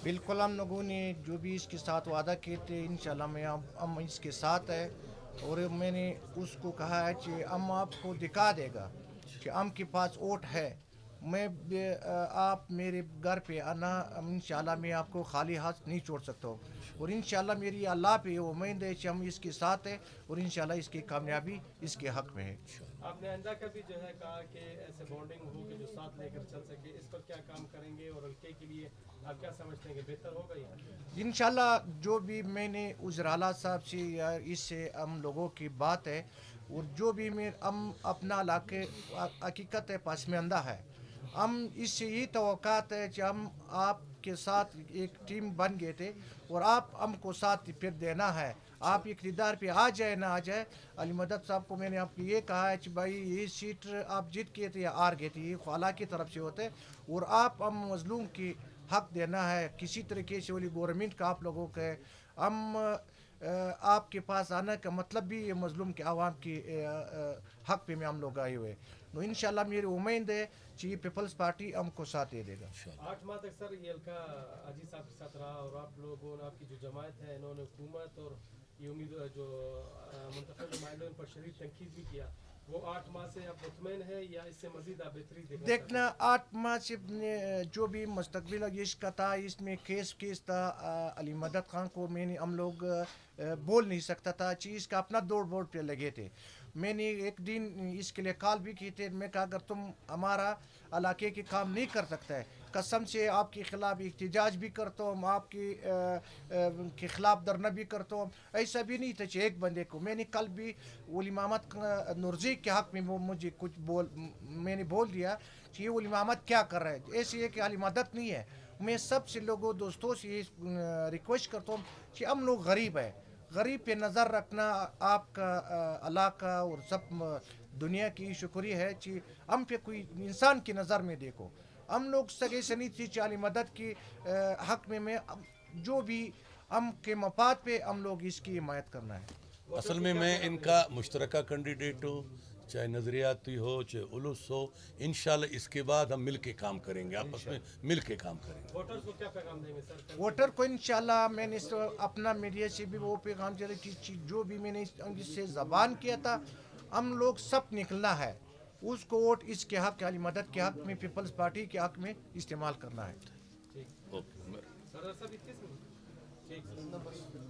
بالکل ہم لوگوں نے جو بھی اس کے ساتھ وعدہ کیے تھے انشاءاللہ میں ہم اس کے ساتھ ہے، اور میں نے اس کو کہا ہے کہ ہم آپ کو دکھا دے گا کہ ہم کے پاس ووٹ ہے۔ آپ میرے گھر پہ آنا، انشاءاللہ میں آپ کو خالی ہاتھ نہیں چھوڑ سکتا ہوں، اور انشاءاللہ میری اللہ پہ امید ہے کہ ہم اس کے ساتھ ہیں، اور انشاءاللہ اس کی کامیابی اس کے حق میں ہے۔ آپ نے آئندہ کا بھی جو ہے کہا کہ ایسے بانڈنگ ہو کہ جو ساتھ لے کر چل سکے، اس پر کیا کام کریں گے اور حلقے کے لیے آپ کیا سمجھتے ہیں کہ بہتر ہوگا یہ؟ انشاءاللہ جو بھی میں نے وزراء صاحب سے یا اس سے ہم لوگوں کی بات ہے، اور جو بھی ہم اپنا علاقے حقیقت ہے پسماندہ ہے، ہم اس سے یہ توقعات ہے کہ ہم آپ کے ساتھ ایک ٹیم بن گئے تھے، اور آپ ہم کو ساتھ پھر دینا ہے۔ آپ اقتدار پہ آ جائے نہ آ جائے، علی مدد صاحب کو میں نے آپ کو یہ کہا ہے کہ بھائی یہ سیٹ آپ جیت گئے تھے یا ہار گئے تھے، یہ خلا کی طرف سے ہوتے، اور آپ ہم مظلوم کی حق دینا ہے کسی طریقے سے، والی گورنمنٹ کا آپ لوگوں کا ہے۔ ہم آپ کے پاس آنے کا مطلب بھی یہ مظلوم کے عوام کی حق پہ میں ہم لوگ آئے ہوئے، تو انشاءاللہ میری امید ہے کہ یہ پیپلز پارٹی ہم کو ساتھ دے گا۔ 8 ماہ تک سر یہ حلقہ عزیز صاحب کے ساتھ رہا، اور آپ لوگوں نے، آپ کی جو جماعت ہے، انہوں نے حکومت اور یہ امید جو منتخب نمائندوں پر شدید تنقید بھی کیا، وہ 8 ماہ سے آپ مطمئن ہے یا اس سے مزید آپ بہتری دیکھنا چاہتے دیکھنا ہیں؟ 8 ماہ سے جو بھی مستقبل اس کا تھا، اس میں کیس تھا علی مدد خان کو، میں نے ہم لوگ بول نہیں سکتا تھا، چیز کا اپنا دوڑ بوڑ پہ لگے تھے۔ میں نے ایک دن اس کے لیے کال بھی کی تھے، میں کہا اگر تم ہمارا علاقے کے کام نہیں کر سکتا ہے، قسم سے آپ کے خلاف احتجاج بھی کرتا ہوں، آپ کے خلاف دھرنا بھی کرتا ہوں۔ ایسا بھی نہیں تھا کہ ایک بندے کو، میں نے کل بھی ولی محمد نورزی کے حق میں وہ مجھے کچھ میں نے بول دیا کہ یہ ولی محمد کیا کر رہا ہے، ایسی ہے کہ علی مدد نہیں ہے۔ میں سب سے لوگوں دوستوں سے یہ ریکویسٹ کرتا ہوں کہ ہم لوگ غریب ہیں، غریب پہ نظر رکھنا آپ کا علاقہ اور سب دنیا کی شکریہ ہے کہ ہم پہ کوئی انسان کی نظر میں دیکھو۔ ہم لوگ سگے سے نہیں تھی کہ علی مدد کی حق میں جو بھی ہم کے مفاد پہ ہم لوگ اس کی حمایت کرنا ہے۔ ووٹرز اصل کو میں کیا میں پیغام ان دیں کا گے؟ مشترکہ کینڈیڈیٹ ہوں، چاہے نظریاتی ہو چاہے الس ہو، انشاءاللہ اس کے بعد ہم مل کے کام کریں گے، آپس میں مل کے کام کریں گے۔ ووٹرز کو کیا پیغام دیں گے سر؟ کل سے ووٹر کو انشاءاللہ میں نے اپنا میڈیا سے بھی وہ پیغام دے رہی تھی، جو بھی میں نے اس سے زبان کیا تھا، ہم لوگ سب نکلنا ہے، اس کو ووٹ اس کے حق، علی مدد کے حق میں، پیپلز پارٹی کے حق میں استعمال کرنا ہے۔ ٹھیک اوکے۔ سر صاحب 21 میں ٹھیک سر